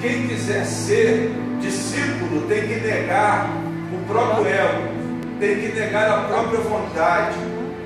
quem quiser ser discípulo tem que negar o próprio ego, tem que negar a própria vontade.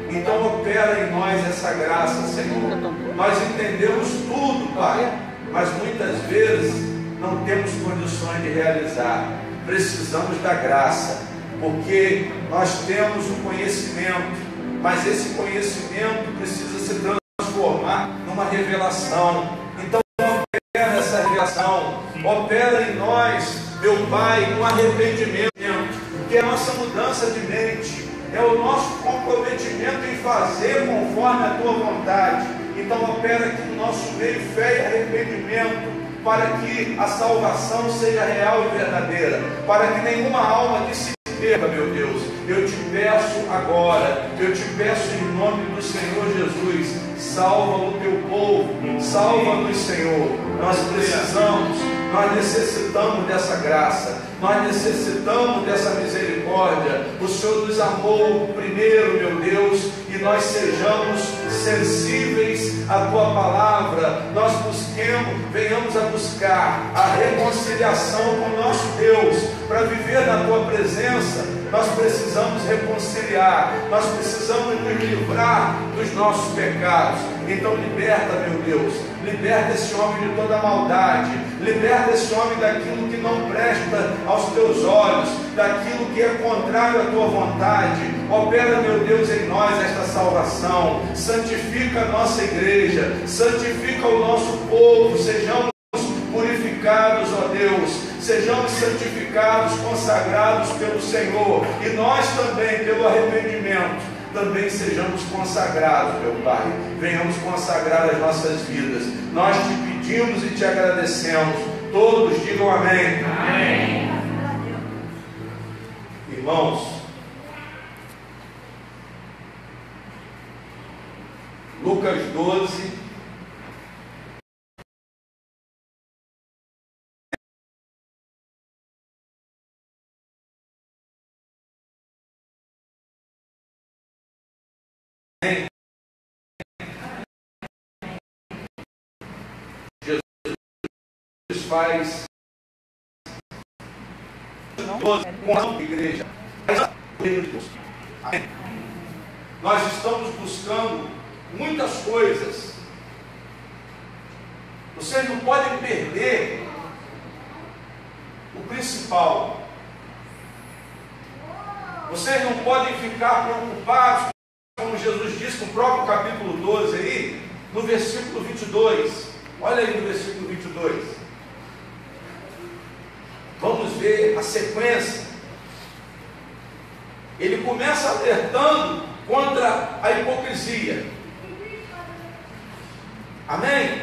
Então opera em nós essa graça, Senhor. Nós entendemos tudo, Pai, mas muitas vezes não temos condições de realizar. Precisamos da graça, porque nós temos o conhecimento, mas esse conhecimento precisa se transformar numa revelação. Então opera essa revelação, opera em nós, meu Pai, um arrependimento, que é a nossa mudança de mente, é o nosso comprometimento em fazer conforme a Tua vontade. Então opera aqui no nosso meio fé e arrependimento, para que a salvação seja real e verdadeira, para que nenhuma alma que se perca, meu Deus. Eu te peço agora, eu te peço em nome do Senhor Jesus, salva o teu povo, salva-nos, Senhor. Nós precisamos, nós necessitamos dessa graça, nós necessitamos dessa misericórdia. O Senhor nos amou primeiro, meu Deus, e nós sejamos sensíveis à Tua palavra. Nós venhamos a buscar a reconciliação com o nosso Deus. Para viver na Tua presença, nós precisamos reconciliar, nós precisamos nos livrar dos nossos pecados. Então liberta, meu Deus, liberta esse homem de toda maldade, liberta esse homem daquilo que não presta aos Teus olhos, daquilo que é contrário à Tua vontade. Opera, meu Deus, em nós esta salvação, santifica a nossa igreja, santifica o nosso povo, sejamos purificados, ó Deus, sejamos santificados, consagrados pelo Senhor, e nós também, pelo arrependimento, também sejamos consagrados, meu Pai. Venhamos consagrar as nossas vidas. Nós te pedimos e te agradecemos. Todos digam amém. Amém. Irmãos, Lucas 12, Jesus faz com a igreja. Amém. Nós estamos buscando muitas coisas. Vocês não podem perder o principal. Vocês não podem ficar preocupados, como Jesus disse no próprio capítulo 12 aí, no versículo 22. Olha aí no versículo 22. Vamos ver a sequência. Ele começa alertando contra a hipocrisia. Amém?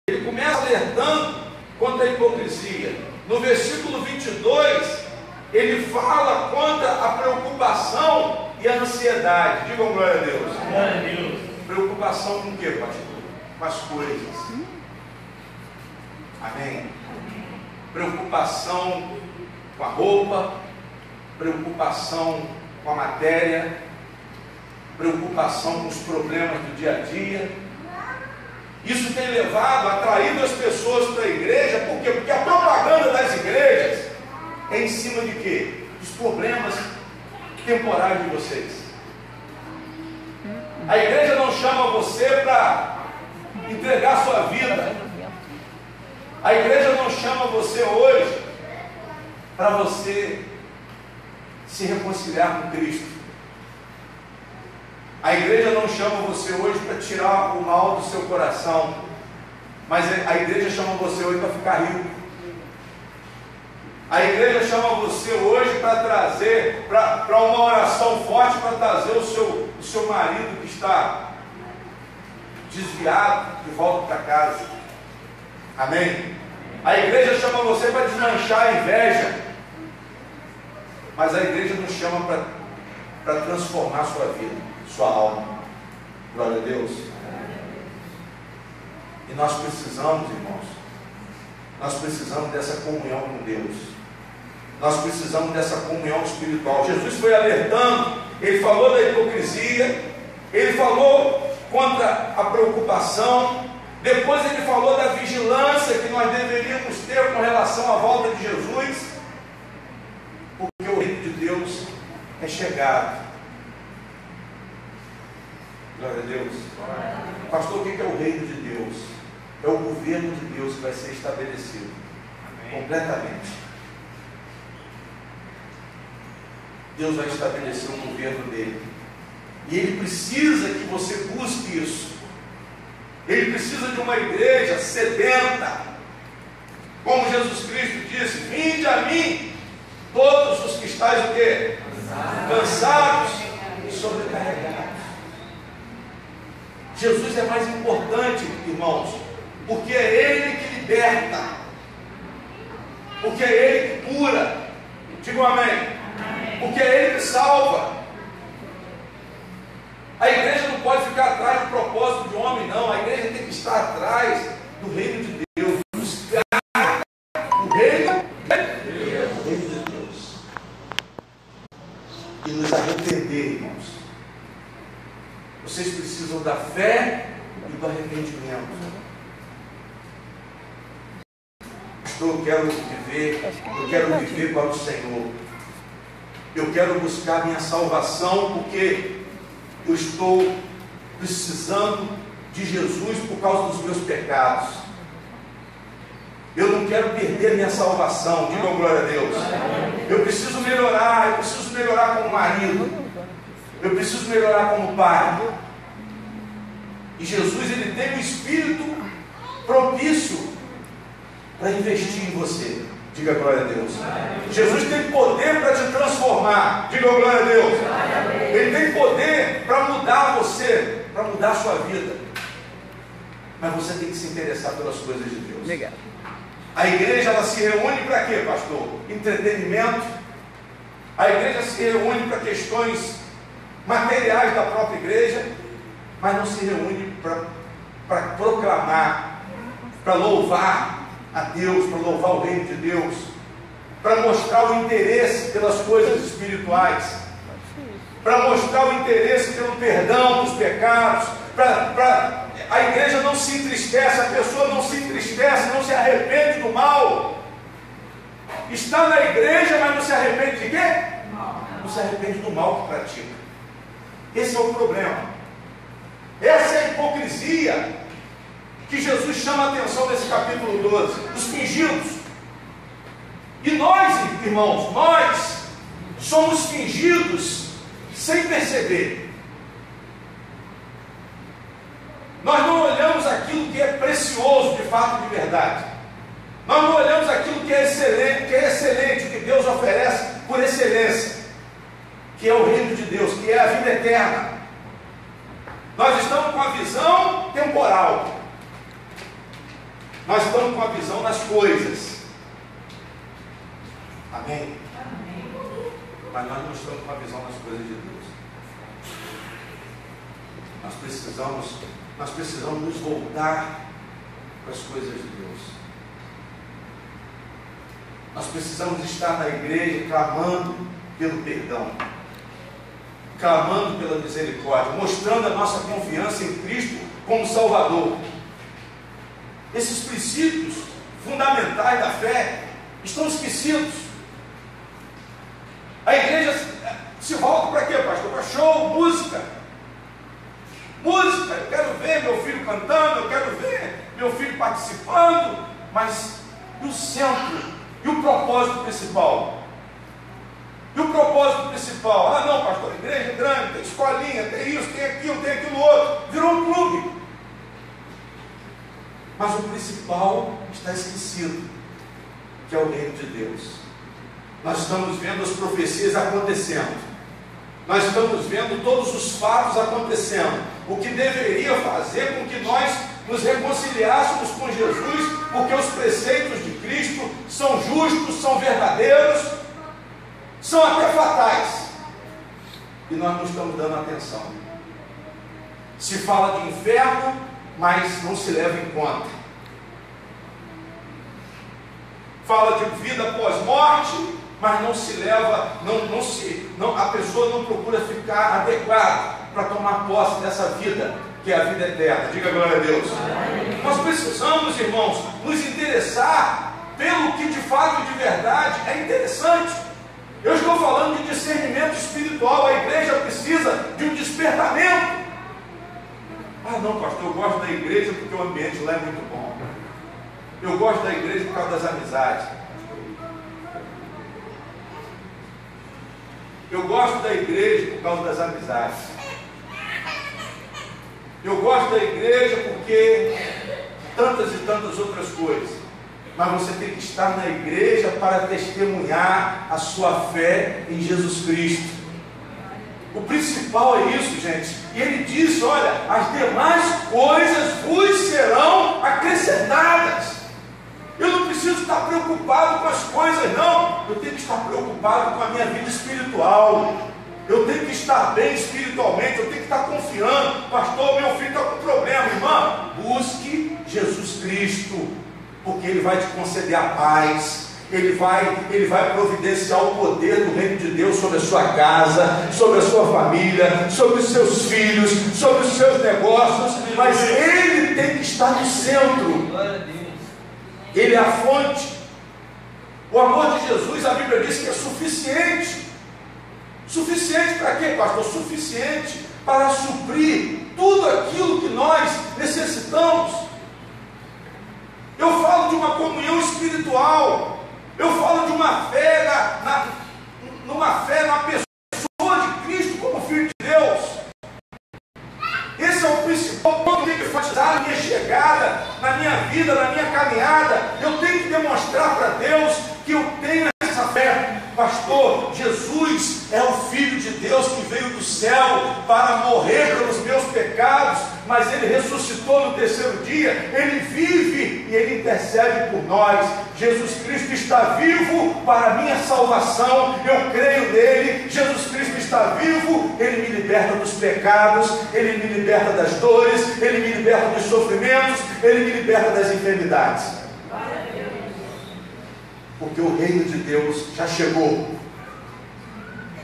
Ele começa alertando contra a hipocrisia. No versículo 22, ele fala contra a preocupação e a ansiedade. Digam glória a Deus. Glória a Deus. Preocupação com o que, pastor? Com as coisas. Amém? Preocupação com a roupa, preocupação com a matéria, preocupação com os problemas do dia a dia. Isso tem levado, atraído as pessoas para a igreja. Por quê? Porque a propaganda das igrejas é em cima de quê? Dos problemas temporários de vocês. A igreja não chama você para entregar a sua vida. A igreja não chama você hoje para você se reconciliar com Cristo. A igreja não chama você hoje para tirar o mal do seu coração, mas a igreja chama você hoje para ficar rico. A igreja chama você hoje para trazer, para uma oração forte, para trazer o seu marido que está desviado de volta para casa. Amém? A igreja chama você para desmanchar a inveja, mas a igreja nos chama para transformar a sua vida, sua alma. Glória a Deus. E nós precisamos, irmãos, nós precisamos dessa comunhão com Deus. Nós precisamos dessa comunhão espiritual. Jesus foi alertando, ele falou da hipocrisia, ele falou contra a preocupação, depois ele falou da vigilância que nós deveríamos devemos ter com relação à volta de Jesus, porque o reino de Deus é chegado. Glória a Deus. Pastor, o que é o reino de Deus? É o governo de Deus que vai ser estabelecido. Amém. Completamente. Deus vai estabelecer o governo dele. E ele precisa que você busque isso. Ele precisa de uma igreja sedenta. Como Jesus Cristo disse: vinde a mim, todos os que estáis o quê? Cansados e sobrecarregados. Jesus é mais importante, irmãos, porque é Ele que liberta, porque é Ele que cura. Digam amém. Porque é Ele que salva. A igreja não pode ficar atrás do propósito de homem, não. A igreja tem que estar atrás do reino de Deus, buscar o reino de Deus e nos arrepender, irmãos. Vocês precisam da fé e do arrependimento. Eu quero viver para o Senhor. Eu quero buscar minha salvação, porque eu estou precisando de Jesus por causa dos meus pecados. Eu não quero perder minha salvação. Digam glória a Deus. Eu preciso melhorar como marido. Eu preciso melhorar como pai. E Jesus, Ele tem um espírito propício para investir em você. Diga glória a Deus. Jesus tem poder para te transformar. Diga glória a Deus. Ele tem poder para mudar você, para mudar a sua vida. Mas você tem que se interessar pelas coisas de Deus. Legal. A igreja, ela se reúne para quê, pastor? Entretenimento. A igreja se reúne para questões materiais da própria igreja, mas não se reúne para proclamar, para louvar a Deus, para louvar o reino de Deus, para mostrar o interesse pelas coisas espirituais, para mostrar o interesse pelo perdão dos pecados. A igreja não se entristece, a pessoa não se entristece, não se arrepende do mal. Está na igreja, mas não se arrepende de quê? Não se arrepende do mal que pratica. Esse é o problema. Essa é a hipocrisia que Jesus chama a atenção nesse capítulo 12, os fingidos. E nós, irmãos, nós somos fingidos sem perceber. Nós não olhamos aquilo que é precioso, de fato, de verdade. Nós não olhamos aquilo que é excelente, que Deus oferece por excelência, que é o reino de Deus, que é a vida eterna. Nós estamos com a visão temporal. Nós estamos com a visão nas coisas. Amém? Mas nós não estamos com a visão nas coisas de Deus. Nós precisamos nos voltar para as coisas de Deus. Nós precisamos estar na igreja clamando pelo perdão, clamando pela misericórdia, mostrando a nossa confiança em Cristo como Salvador. Esses princípios fundamentais da fé estão esquecidos. A igreja se volta para quê, pastor? Para show, música. Música, eu quero ver meu filho cantando, eu quero ver meu filho participando, mas e o centro? E o propósito principal? E o propósito principal? Ah não, pastor, a igreja é grande, tem escolinha, tem isso, tem aquilo outro. Virou um clube. Mas o principal está esquecido, que é o reino de Deus. Nós estamos vendo as profecias acontecendo. Nós estamos vendo todos os fatos acontecendo. O que deveria fazer com que nós nos reconciliássemos com Jesus, porque os preceitos de Cristo são justos, são verdadeiros, são até fatais. E nós não estamos dando atenção. Se fala de inferno, mas não se leva em conta. Fala de vida pós-morte, mas não se leva, a pessoa não procura ficar adequada para tomar posse dessa vida, que é a vida eterna. Diga glória a Deus. Nós precisamos, irmãos, nos interessar interessante. Eu estou falando de discernimento espiritual. A igreja precisa de um despertamento. Ah não, pastor, eu gosto da igreja porque o ambiente lá é muito bom. Eu gosto da igreja por causa das amizades. Eu gosto da igreja por causa das amizades. Eu gosto da igreja porque tantas e tantas outras coisas. Mas você tem que estar na igreja para testemunhar a sua fé em Jesus Cristo. O principal é isso, gente. E ele diz, olha, as demais coisas vos serão acrescentadas. Eu não preciso estar preocupado com as coisas, não. Eu tenho que estar preocupado com a minha vida espiritual. Eu tenho que estar bem espiritualmente. Eu tenho que estar confiando. Pastor, meu filho está com problema. Irmã, busque Jesus Cristo, porque Ele vai te conceder a paz. Ele vai providenciar o poder do reino de Deus sobre a sua casa, sobre a sua família, sobre os seus filhos, sobre os seus negócios. Mas Ele tem que estar no centro. Ele é a fonte. O amor de Jesus, a Bíblia diz que é suficiente. Suficiente para quê, pastor? Suficiente para suprir tudo aquilo que nós necessitamos. Eu falo de uma comunhão espiritual. Eu falo de uma fé numa fé na pessoa de Cristo como Filho de Deus. Esse é o principal ponto que tem que enfatizar na minha chegada, na minha vida, na minha caminhada. Eu tenho que demonstrar para Deus que eu tenho essa fé. Pastor, Jesus é o Filho de Deus que veio do céu para morrer pelos meus pecados, mas Ele ressuscitou no terceiro dia. Ele vive e Ele intercede por nós. Jesus Cristo está vivo para a minha salvação. Eu creio nele. Jesus Cristo está vivo. Ele me liberta dos pecados, Ele me liberta das dores, Ele me liberta dos sofrimentos, Ele me liberta das enfermidades. Porque o reino de Deus já chegou.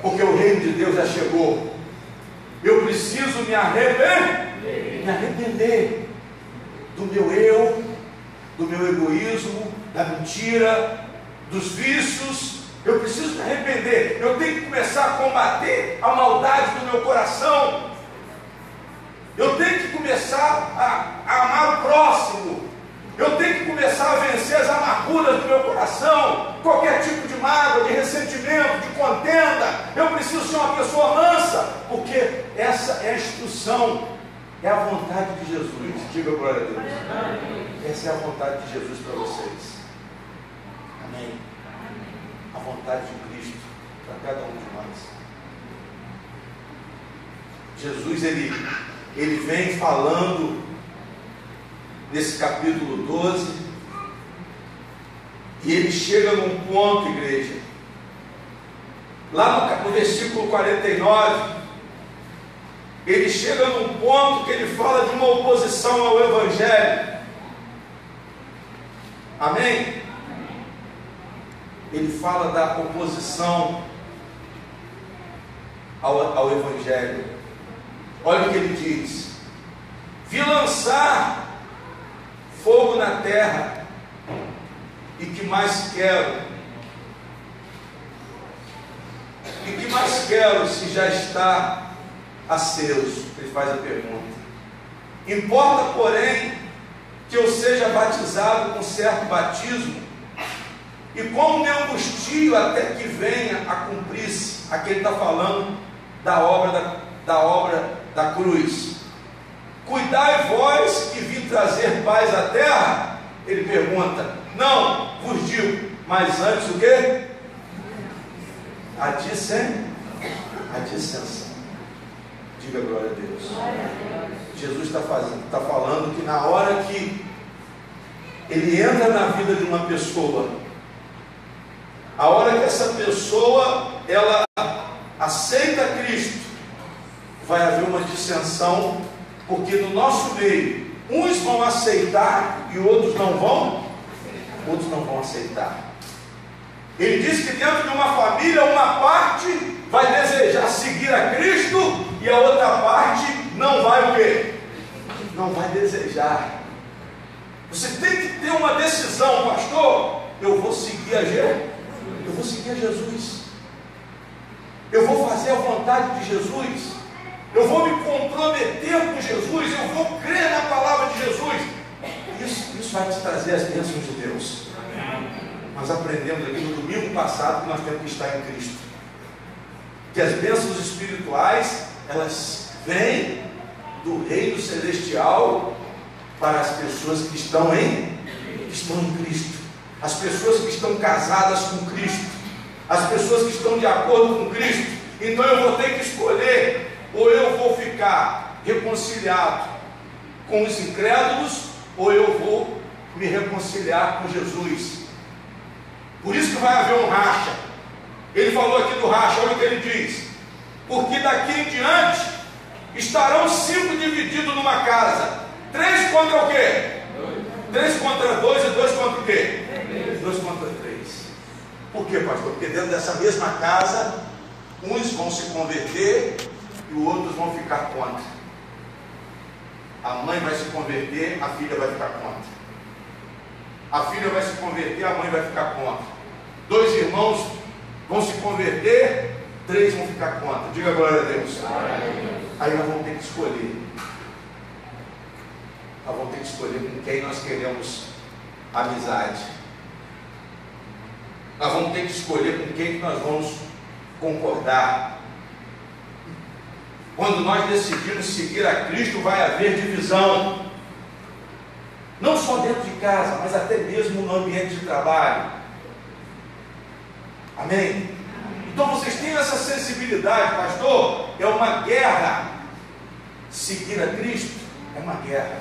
Porque o reino de Deus já chegou. Eu preciso me arrepender do meu eu, do meu egoísmo, da mentira, dos vícios. Eu preciso me arrepender. Eu tenho que começar a combater a maldade do meu coração. Eu tenho que começar a amar o próximo. Eu tenho que começar a vencer as amarguras do meu coração, qualquer tipo de mágoa, de ressentimento, de contenda. Eu preciso ser uma pessoa mansa, porque essa é a instrução, é a vontade de Jesus. Diga glória a Deus. Essa é a vontade de Jesus para vocês. Amém. A vontade de Cristo para cada um de nós. Jesus, ele vem falando nesse capítulo 12, e ele chega num ponto, igreja, lá no versículo 49, ele chega num ponto que ele fala de uma oposição ao Evangelho. Amém? Ele fala da oposição ao Evangelho. Olha o que ele diz: vi lançar fogo na terra, e que mais quero? E que mais quero se já está aceso? Ele faz a pergunta. Importa, porém, que eu seja batizado com certo batismo, e como me angustio até que venha a cumprir-se. Aqui ele está falando da obra da cruz. Cuidai vós que vim trazer paz à terra? Ele pergunta. Não, vos digo, mas antes o quê? A dissensão. Diga glória a Deus. Jesus está falando que na hora que ele entra na vida de uma pessoa, a hora que essa pessoa ela aceita Cristo, vai haver uma dissensão. Porque no nosso meio, uns vão aceitar e outros não vão aceitar. Ele diz que dentro de uma família, uma parte vai desejar seguir a Cristo e a outra parte não vai o quê? Não vai desejar. Você tem que ter uma decisão, pastor. Eu vou seguir vontade de Jesus, eu vou me comprometer com Jesus, eu vou crer na palavra de Jesus. Isso vai te trazer as bênçãos de Deus. Nós aprendemos aqui no domingo passado que nós temos que estar em Cristo, que as bênçãos espirituais, elas vêm do reino celestial para as pessoas que estão em Cristo, as pessoas que estão casadas com Cristo, as pessoas que estão de acordo com Cristo. Então eu vou ter que escolher: ou eu vou ficar reconciliado com os incrédulos, ou eu vou me reconciliar com Jesus. Por isso que vai haver um racha. Ele falou aqui do racha, olha o que ele diz: porque daqui em diante estarão 5 divididos numa casa, 3 contra o quê? 3 contra 2 e 2 contra o quê? 2 contra 3. Por quê, pastor? Porque dentro dessa mesma casa, uns vão se converter e os outros vão ficar contra. A mãe vai se converter, a filha vai ficar contra. A filha vai se converter, a mãe vai ficar contra. 2 irmãos vão se converter, 3 vão ficar contra. Diga glória a Deus. Aí nós vamos ter que escolher. Nós vamos ter que escolher com quem nós queremos amizade. Nós vamos ter que escolher com quem nós vamos concordar. Quando nós decidimos seguir a Cristo, vai haver divisão. Não só dentro de casa, mas até mesmo no ambiente de trabalho. Amém? Então vocês têm essa sensibilidade, pastor. É uma guerra. Seguir a Cristo é uma guerra.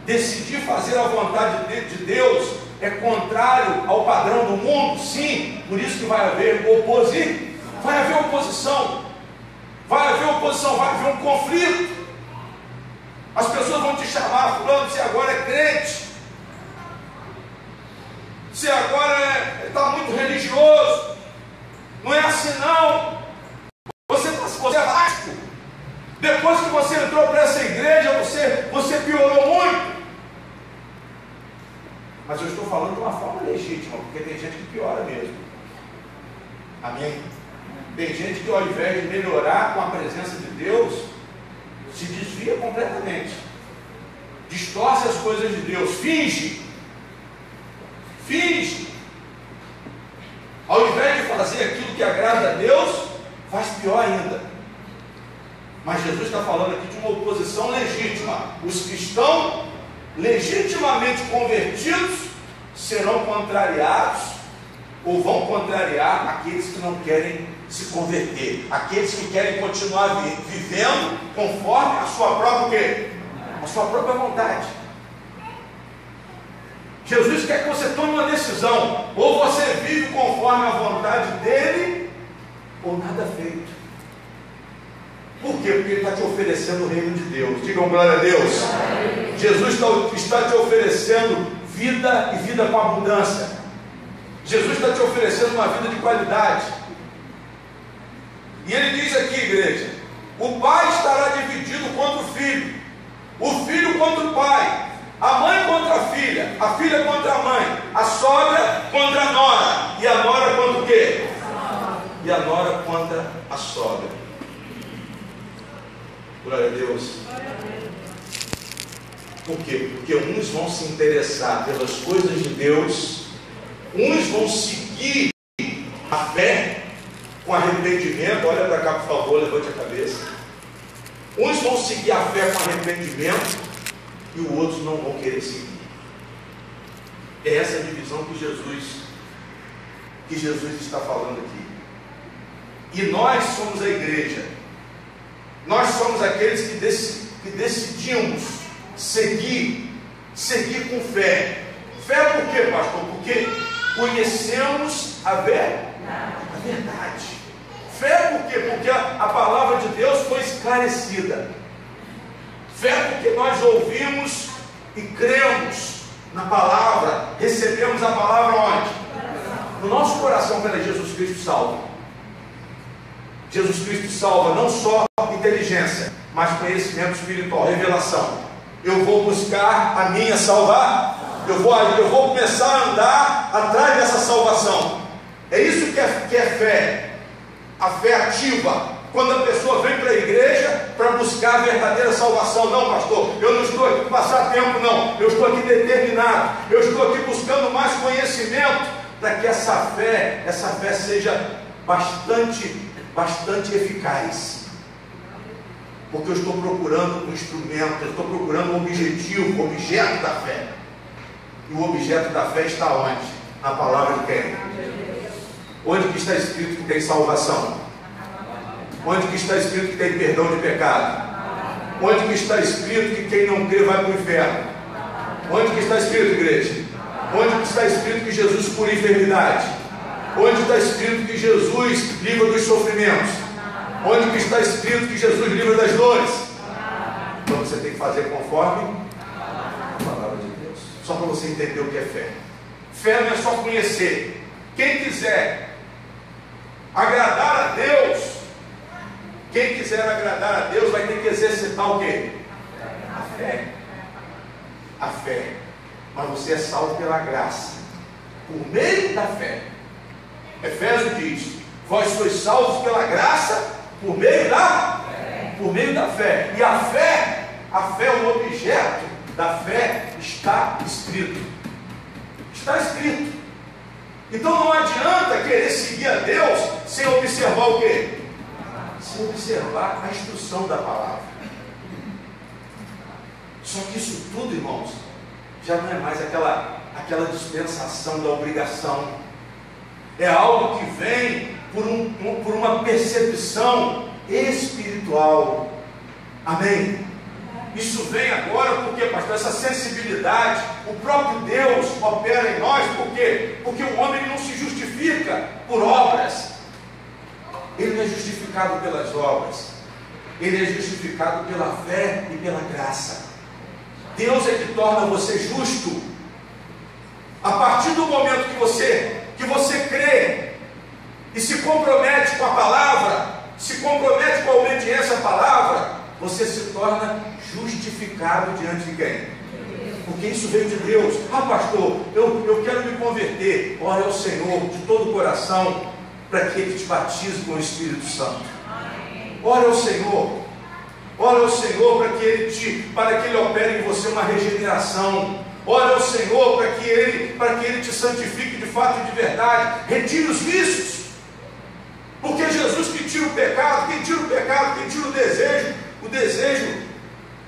Decidir fazer a vontade de Deus é contrário ao padrão do mundo, sim. Por isso que vai haver oposição. Vai haver oposição. Vai haver oposição, vai haver um conflito. As pessoas vão te chamar: fulano, você agora é crente, você agora está muito religioso. Não é assim não. Você é vasco. Depois que você entrou para essa igreja, você piorou muito. Mas eu estou falando de uma forma legítima, porque tem gente que piora mesmo. Amém? Tem gente que, ao invés de melhorar com a presença de Deus, se desvia completamente, distorce as coisas de Deus, finge. Ao invés de fazer aquilo que agrada a Deus, faz pior ainda. Mas Jesus está falando aqui de uma oposição legítima. Os que estão legitimamente convertidos serão contrariados, ou vão contrariar aqueles que não querem se converter, aqueles que querem continuar vivendo conforme a sua própria quê? A sua própria vontade. Jesus quer que você tome uma decisão: ou você vive conforme a vontade dele, ou nada feito. Por quê? Porque ele está te oferecendo o reino de Deus. Digam glória a Deus. Jesus está te oferecendo vida, e vida com abundância. Jesus está te oferecendo uma vida de qualidade. E ele diz aqui, igreja: o pai estará dividido contra o filho contra o pai, a mãe contra a filha contra a mãe, a sogra contra a nora, e a nora contra o quê? E a nora contra a sogra. Glória a Deus. Por quê? Porque uns vão se interessar pelas coisas de Deus, uns vão seguir a fé com arrependimento. Olha para cá, por favor, levante a cabeça. Uns vão seguir a fé com arrependimento e os outros não vão querer seguir. É essa divisão que Jesus está falando aqui. E nós somos a igreja. Nós somos aqueles que decidimos seguir com fé. Fé por quê, pastor? Porque conhecemos a verdade. Fé por quê? Porque a palavra de Deus foi esclarecida. Fé porque nós ouvimos e cremos na palavra, recebemos a palavra onde? No nosso coração. Peraí, Jesus Cristo salva. Jesus Cristo salva não só inteligência, mas conhecimento espiritual, revelação. Eu vou buscar a minha salvar. Eu vou começar a andar atrás dessa salvação. É isso que é fé. A fé ativa. Quando a pessoa vem para a igreja para buscar a verdadeira salvação. Não, pastor, eu não estou aqui para passar tempo, não. Eu estou aqui determinado. Eu estou aqui buscando mais conhecimento para que essa fé seja bastante eficaz. Porque eu estou procurando um instrumento, eu estou procurando um objetivo, um objeto da fé. E o objeto da fé está onde? Na palavra de quem? Onde que está escrito que tem salvação? Onde que está escrito que tem perdão de pecado? Onde que está escrito que quem não crê vai para o inferno? Onde que está escrito, igreja? Onde que está escrito que Jesus cura a enfermidade? Onde está escrito que Jesus livra dos sofrimentos? Onde que está escrito que Jesus livra das dores? Então você tem que fazer conforme a palavra de Deus. Só para você entender o que é fé. Fé não é só conhecer. Quem quiser agradar a Deus, vai ter que exercitar o quê? A fé. A fé. Mas você é salvo pela graça, por meio da fé. Efésios diz: vós sois salvos pela graça, por meio da fé. E a fé, o objeto da fé está escrito. Está escrito. Então não adianta querer seguir a Deus sem observar o quê? Sem observar a instrução da palavra. Só que isso tudo, irmãos, já não é mais aquela dispensação da obrigação. É algo que vem por uma percepção espiritual. Amém? Isso vem agora porque, pastor, essa sensibilidade, o próprio Deus opera em nós. Por quê? Porque o homem não se justifica por obras. Ele não é justificado pelas obras. Ele é justificado pela fé e pela graça. Deus é que torna você justo. A partir do momento que você crê e se compromete com a palavra, se compromete com a obediência à palavra, você se torna justificado diante de quem? Porque isso veio de Deus. Ah, pastor, eu quero me converter. Ore ao Senhor de todo o coração para que Ele te batize com o Espírito Santo. Ore ao Senhor. Ore ao Senhor para que Ele opere em você uma regeneração. Ore ao Senhor para que Ele te santifique de fato e de verdade. Retire os vícios. Porque Jesus que tira o pecado, quem tira o desejo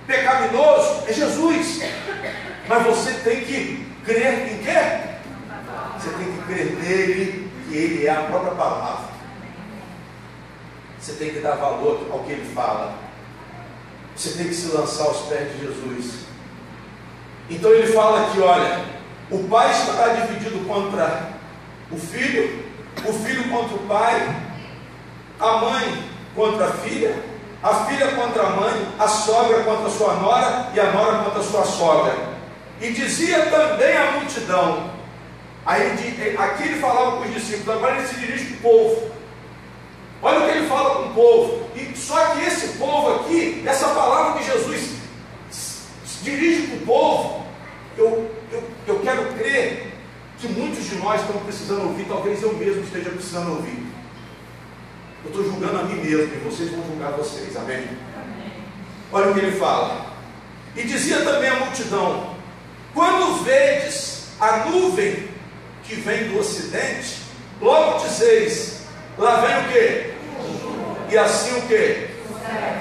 pecaminoso é Jesus. Mas você tem que crer em quê? Você tem que crer nele, que Ele é a própria palavra. Você tem que dar valor ao que Ele fala. Você tem que se lançar aos pés de Jesus. Então Ele fala aqui, olha, o pai estará dividido contra o filho contra o pai, a mãe contra a filha contra a mãe, a sogra contra a sua nora e a nora contra a sua sogra. E dizia também a multidão. Aqui ele falava com os discípulos, agora ele se dirige para o povo. Olha o que ele fala com o povo. E só que esse povo aqui, essa palavra que Jesus se dirige para o povo, eu quero crer que muitos de nós estão precisando ouvir, talvez eu mesmo esteja precisando ouvir. Eu estou julgando a mim mesmo, e vocês vão julgar vocês, amém? Amém. Olha o que ele fala. E dizia também a multidão: quando vedes a nuvem que vem do ocidente, logo dizeis, lá vem o quê? E assim o quê?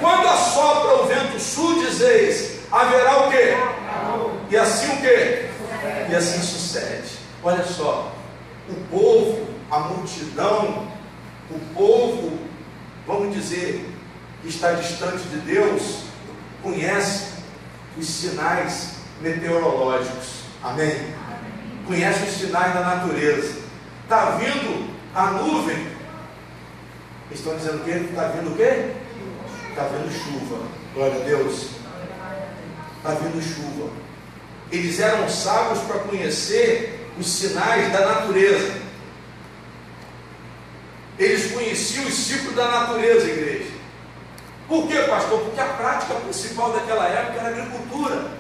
Quando assopra o vento sul, dizeis, haverá o quê? E assim o quê? E assim sucede. Olha só, o povo, a multidão, o povo, vamos dizer, que está distante de Deus, conhece os sinais meteorológicos. Amém? Conhece os sinais da natureza. Está vindo a nuvem. Eles estão dizendo o quê? Está vindo o quê? Está vindo chuva. Glória a Deus. Está vindo chuva. Eles eram sábios para conhecer os sinais da natureza. Eles conheciam os ciclos da natureza, igreja. Por quê, pastor? Porque a prática principal daquela época era a agricultura.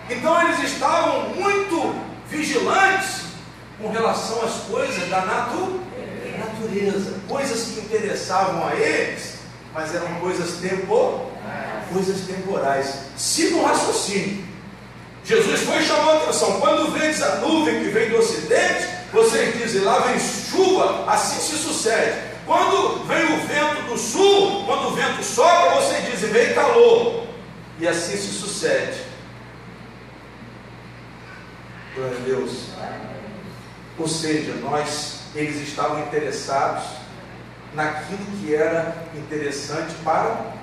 Então eles estavam muito vigilantes com relação às coisas da natureza. natureza, coisas que interessavam a eles, mas eram coisas temporais. Siga o raciocínio. Jesus foi e chamou a atenção: quando vês a nuvem que vem do ocidente, vocês dizem, lá vem chuva, assim se sucede. Quando vem o vento do sul, quando o vento sopra, vocês dizem, vem calor, e assim se sucede. Glória a Deus. Ou seja, eles estavam interessados naquilo que era interessante para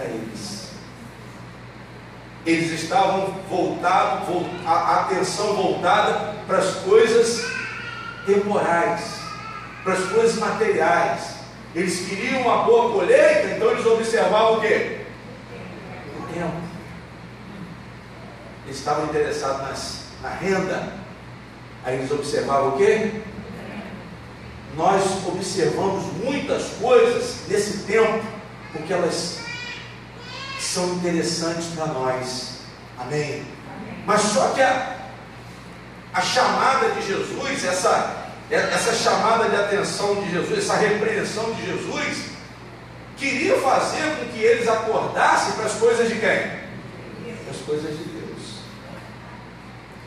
eles. Eles estavam voltados, a atenção voltada para as coisas temporais, para as coisas materiais. Eles queriam uma boa colheita, então eles observavam o quê? O tempo. Eles estavam interessados na renda. Aí eles observavam o quê? Nós observamos muitas coisas nesse tempo, porque elas são interessantes para nós. Amém? Mas só que a chamada de Jesus, essa chamada de atenção de Jesus, essa repreensão de Jesus, queria fazer com que eles acordassem para as coisas de quem? Para as coisas de Deus.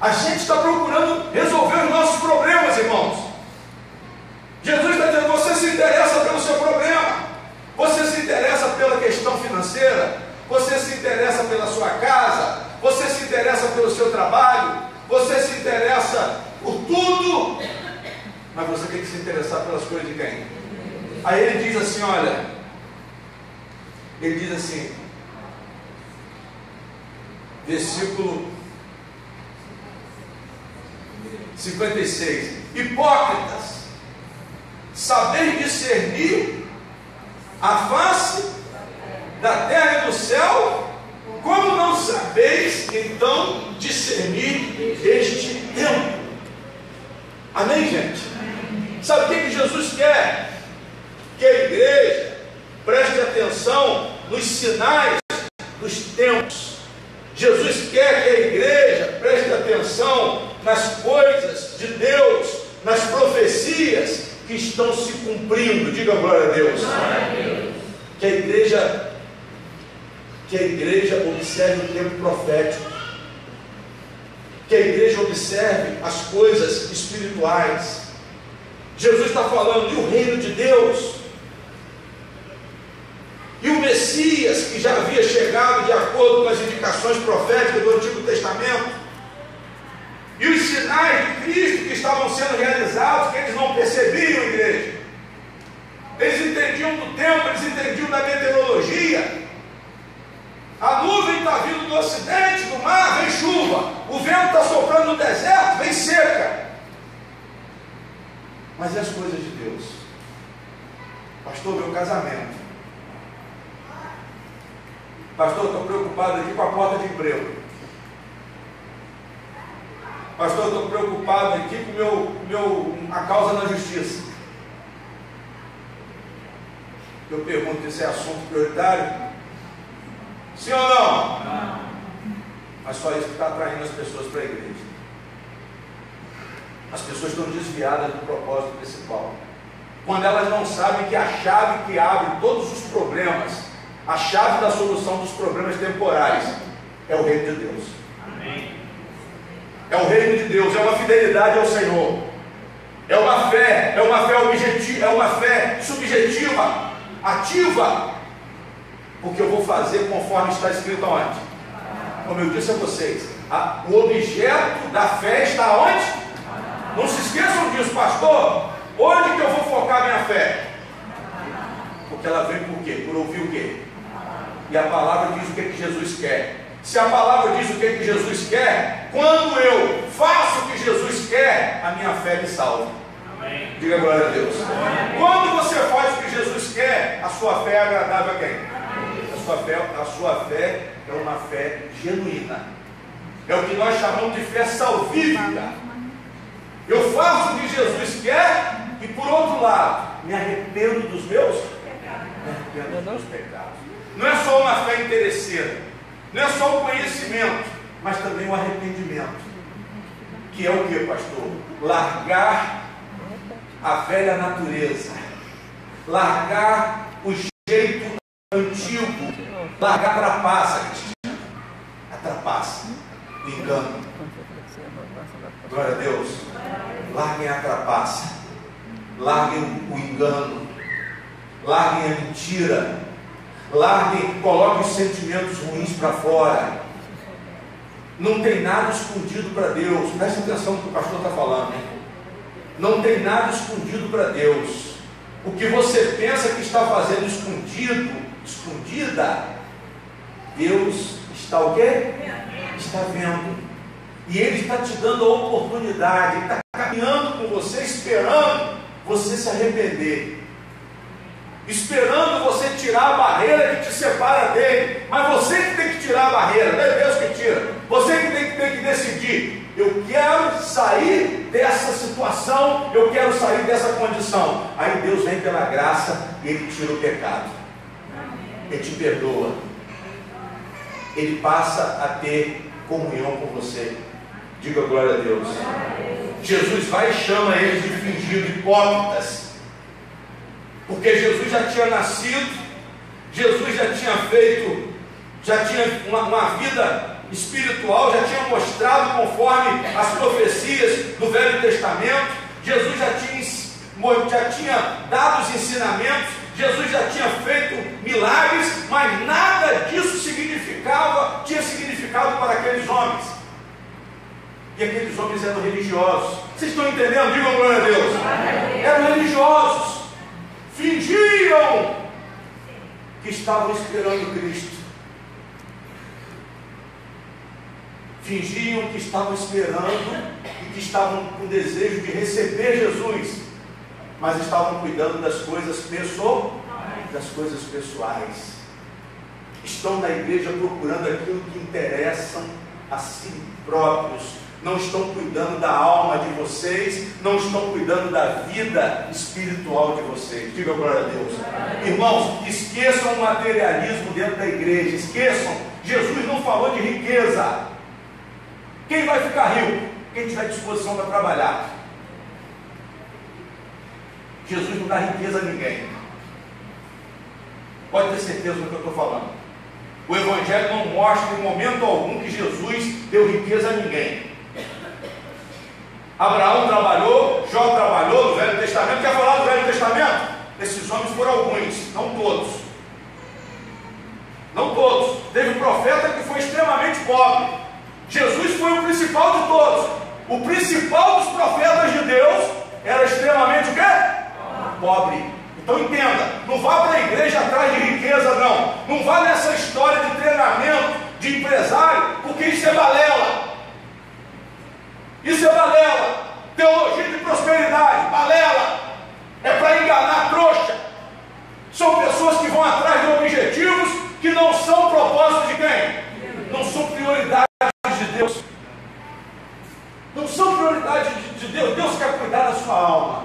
A gente está procurando resolver os nossos problemas, irmãos. Jesus está dizendo, você se interessa pelo seu problema, você se interessa pela questão financeira, você se interessa pela sua casa, você se interessa pelo seu trabalho, você se interessa por tudo, mas você tem que se interessar pelas coisas de quem? Aí ele diz assim, olha, ele diz assim, versículo 56, hipócritas, saber discernir a face da terra e do céu, como não sabeis então discernir este tempo? Amém, gente? Sabe o que Jesus quer? Que a igreja preste atenção nos sinais dos tempos. Jesus quer que a igreja preste atenção nas coisas de Deus, nas profecias que estão se cumprindo. Diga glória a Deus. Que a igreja observe o tempo profético, que a igreja observe as coisas espirituais. Jesus está falando de o reino de Deus, e o Messias que já havia chegado de acordo com as indicações proféticas do Antigo Testamento, e os sinais de Cristo que estavam sendo realizados, que eles não percebiam, igreja. Eles entendiam do tempo, eles entendiam da meteorologia. A nuvem está vindo do ocidente, do mar, vem chuva. O vento está soprando no deserto, vem seca. Mas e as coisas de Deus? Pastor, meu casamento. Pastor, estou preocupado aqui com a porta de emprego. Pastor, estou preocupado aqui com a causa na justiça. Eu pergunto, esse é assunto prioritário? Sim ou não? Não. Mas só isso que está atraindo as pessoas para a igreja. As pessoas estão desviadas do propósito principal. Quando elas não sabem que a chave que abre todos os problemas, a chave da solução dos problemas temporais, é o reino de Deus. Amém. É o reino de Deus, é uma fidelidade ao Senhor. É uma fé objetiva, é uma fé subjetiva, ativa. Porque eu vou fazer conforme está escrito aonde? Como eu disse a vocês, o objeto da fé está onde? Não se esqueçam disso, pastor. Onde que eu vou focar minha fé? Porque ela vem por quê? Por ouvir o quê? E a palavra diz o que Jesus quer. Se a palavra diz o que Jesus quer, quando eu faço o que Jesus quer, a minha fé me salva. Amém. Diga glória a Deus. Amém. Quando você faz o que Jesus quer, a sua fé é agradável a quem? A sua fé é uma fé genuína. É o que nós chamamos de fé salvífica. Eu faço o que Jesus quer e, por outro lado, me arrependo dos meus pecados. Não é só uma fé interesseira, não é só o conhecimento, mas também o arrependimento. Que é o que, pastor? Largar a velha natureza, largar o jeito antigo, largar a trapaça, Cristiano, a trapaça, o engano. Glória a Deus. Larguem a trapaça, larguem o engano, larguem a mentira, larguem, coloquem os sentimentos ruins para fora. Não tem nada escondido para Deus. Presta atenção no que o pastor está falando, hein? Não tem nada escondido para Deus. O que você pensa que está fazendo escondida, Deus está o quê? Está vendo. E Ele está te dando a oportunidade, Ele está caminhando com você, esperando você se arrepender, esperando você tirar a barreira que te separa dele. Mas você que tem que tirar a barreira, não é Deus que tira. Você que tem que decidir: eu quero sair dessa situação, eu quero sair dessa condição. Aí Deus vem pela graça e Ele tira o pecado, Ele te perdoa, Ele passa a ter comunhão com você. Diga glória a Deus. Jesus vai e chama eles de fingidos, hipócritas, porque Jesus já tinha nascido, Jesus já tinha feito, já tinha uma vida espiritual, já tinha mostrado conforme as profecias do Velho Testamento. Jesus já tinha dado os ensinamentos, Jesus já tinha feito milagres, mas nada disso tinha significado para aqueles homens. E aqueles homens eram religiosos. Vocês estão entendendo? Digam glória a Deus. Eram religiosos, fingiam que estavam esperando Cristo, fingiam que estavam esperando e que estavam com desejo de receber Jesus, mas estavam cuidando das coisas pessoais. Estão na igreja procurando aquilo que interessam a si próprios. Não estão cuidando da alma de vocês, não estão cuidando da vida espiritual de vocês. Diga glória a Deus. Irmãos, esqueçam o materialismo dentro da igreja. Esqueçam, Jesus não falou de riqueza. Quem vai ficar rico? Quem tiver disposição para trabalhar. Jesus não dá riqueza a ninguém. Pode ter certeza do que eu estou falando. O Evangelho não mostra em momento algum que Jesus deu riqueza a ninguém. Abraão trabalhou, Jó trabalhou no Velho Testamento. Quer falar do Velho Testamento? Esses homens foram alguns, não todos. Não todos. Teve um profeta que foi extremamente pobre. Jesus foi o principal de todos. O principal dos profetas de Deus era extremamente o quê? Pobre. Então entenda, não vá para a igreja atrás de riqueza, não. Não vá nessa história de treinamento, de empresário, porque isso é balela. Isso é balela. Teologia de prosperidade, balela. É para enganar trouxa. São pessoas que vão atrás de objetivos que não são propósitos de quem? Não são prioridades de Deus. Não são prioridades de Deus. Deus quer cuidar da sua alma.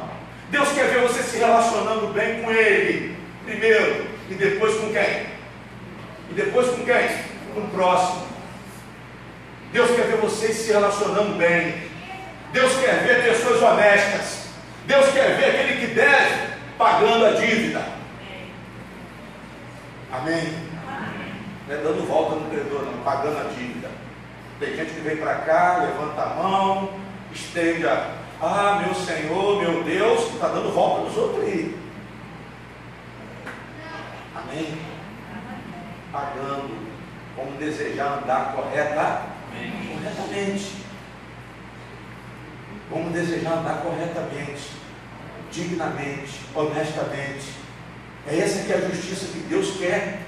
Deus quer ver você se relacionando bem com Ele primeiro, e depois com quem? E depois com quem? Com o próximo. Deus quer ver você se relacionando bem. Deus quer ver pessoas honestas. Deus quer ver aquele que deve pagando a dívida. Amém? Não é dando volta no credor, não, pagando a dívida. Tem gente que vem para cá, levanta a mão, estende a... Ah, meu Senhor, meu Deus, está dando volta nos outros aí. Amém? Pagando. Vamos desejar andar corretamente. Vamos desejar andar corretamente, dignamente, honestamente. É essa que é a justiça que Deus quer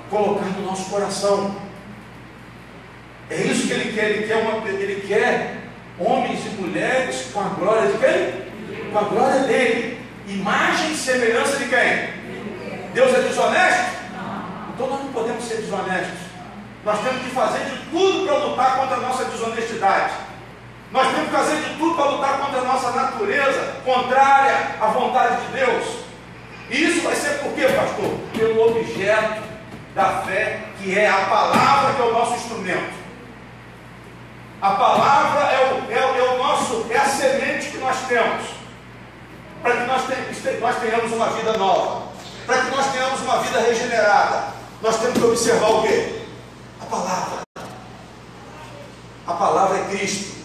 colocar no nosso coração. É isso que Ele quer. Ele quer homens e mulheres com a glória de quem? Com a glória dele. Imagem e semelhança de quem? Deus é desonesto? Então nós não podemos ser desonestos. Nós temos que fazer de tudo para lutar contra a nossa desonestidade. Nós temos que fazer de tudo para lutar contra a nossa natureza contrária à vontade de Deus. E isso vai ser por quê, pastor? Pelo objeto da fé, que é a palavra, que é o nosso instrumento. A palavra é a semente que nós temos. nós tenhamos uma vida nova, para que nós tenhamos uma vida regenerada, nós temos que observar o quê? A palavra. A palavra é Cristo.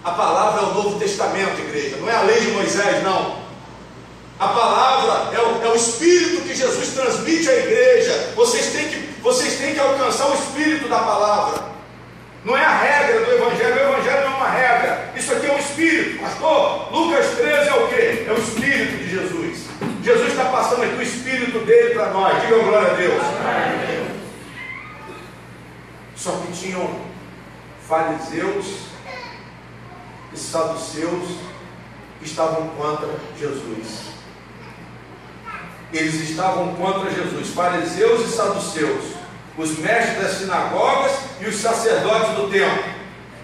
A palavra é o Novo Testamento, igreja. Não é a lei de Moisés, não. A palavra é o Espírito que Jesus transmite à igreja. Vocês têm que alcançar o Espírito da palavra. Não é a regra do Evangelho. O Evangelho não é uma regra. Isso aqui é um Espírito, pastor. Lucas 13 é o quê? É o Espírito de Jesus. Jesus está passando aqui o Espírito dele para nós. Diga glória a Deus. Só que tinham fariseus e saduceus que estavam contra Jesus. Eles estavam contra Jesus, fariseus e saduceus, os mestres das sinagogas e os sacerdotes do templo.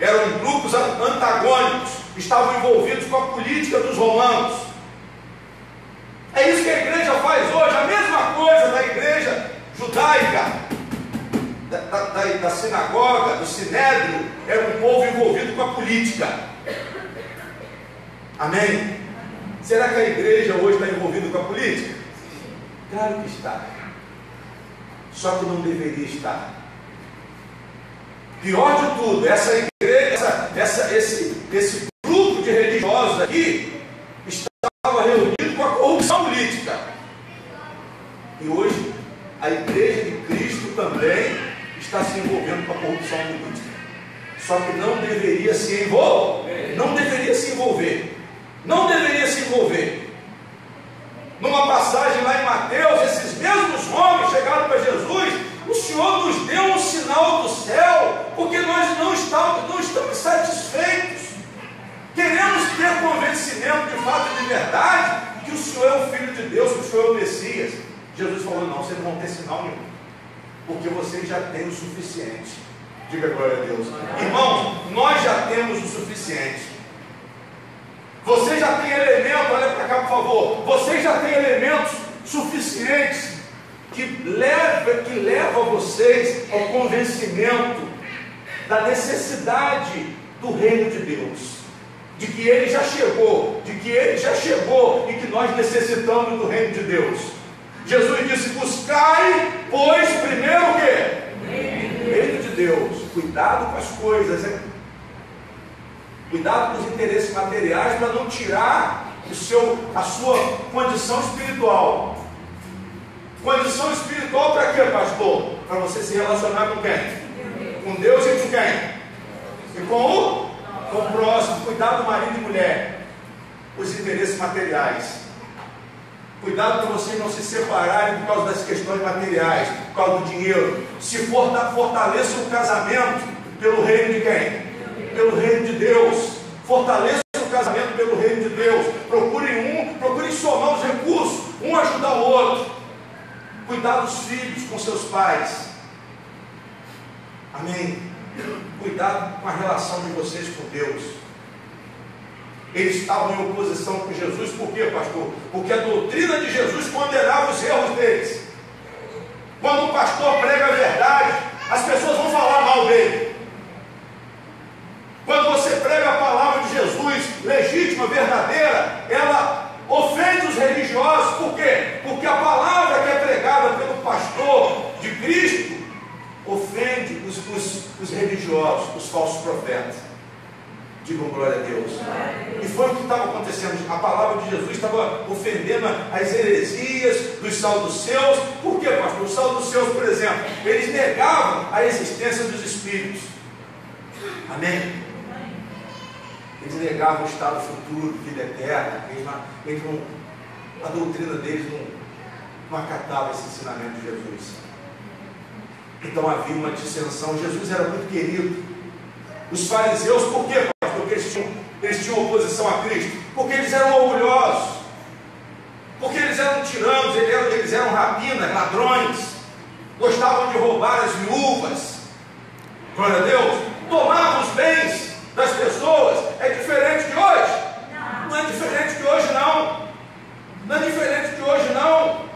Eram grupos antagônicos, estavam envolvidos com a política dos romanos. É isso que a igreja faz hoje, a mesma coisa da igreja judaica, da sinagoga, do sinédrio. Era um povo envolvido com a política. Amém? Será que a igreja hoje está envolvida com a política? Claro que está. Só que não deveria estar. Pior de tudo, essa igreja, esse grupo de religiosos aqui estava reunido com a corrupção política. E hoje a igreja de Cristo também está se envolvendo com a corrupção política. Só que não deveria se envolver. Não deveria se envolver. Não deveria se envolver. Numa passagem lá em Mateus, esses mesmos homens chegaram para Jesus: o Senhor nos deu um sinal do céu, porque nós não estamos satisfeitos. Queremos ter convencimento de fato e de verdade que o Senhor é o Filho de Deus, que o Senhor é o Messias. Jesus falou: não, vocês não vão ter sinal nenhum, porque vocês já têm o suficiente. Diga glória a Deus. Irmãos, nós já temos o suficiente. Você já tem elementos, olha para cá por favor, você já tem elementos suficientes que leva vocês ao convencimento da necessidade do reino de Deus, de que ele já chegou, e que nós necessitamos do reino de Deus. Jesus disse: buscai, pois, primeiro o quê? O reino de Deus. Cuidado com as coisas, hein? Cuidado com os interesses materiais, para não tirar a sua condição espiritual. Condição espiritual para quê, pastor? Para você se relacionar com quem? Com Deus e com quem? E com o próximo. Cuidado, marido e mulher. Os interesses materiais. Cuidado para vocês não se separarem por causa das questões materiais, por causa do dinheiro. Se fortaleça o casamento pelo reino de quem? Pelo reino de Deus. Fortaleça o casamento pelo reino de Deus. Procurem somar os recursos, um ajudar o outro. Cuidar dos filhos com seus pais. Amém? Cuidado com a relação de vocês com Deus. Eles estavam em oposição com Jesus. Por quê, pastor? Porque a doutrina de Jesus condenava os erros deles. Quando o pastor prega a verdade, as pessoas vão falar mal dele. Quando você prega a palavra de Jesus, legítima, verdadeira, ela ofende os religiosos. Por quê? Porque a palavra que é pregada pelo pastor de Cristo ofende os religiosos, os falsos profetas. Digam glória a Deus. E foi o que estava acontecendo. A palavra de Jesus estava ofendendo as heresias dos saduceus. Por quê, pastor? Os saduceus, por exemplo, eles negavam a existência dos espíritos. Amém? Eles negavam o estado futuro, vida eterna. A doutrina deles não acatava esse ensinamento de Jesus. Então havia uma dissensão. Jesus era muito querido. Os fariseus, por quê, pastor? Porque eles tinham oposição a Cristo. Porque eles eram orgulhosos. Porque eles eram tiranos, eles eram rapinas, ladrões. Gostavam de roubar as viúvas. Glória a Deus. Tomavam os bens das pessoas. É diferente de hoje? Não é diferente de hoje, não. Não é diferente de hoje, não.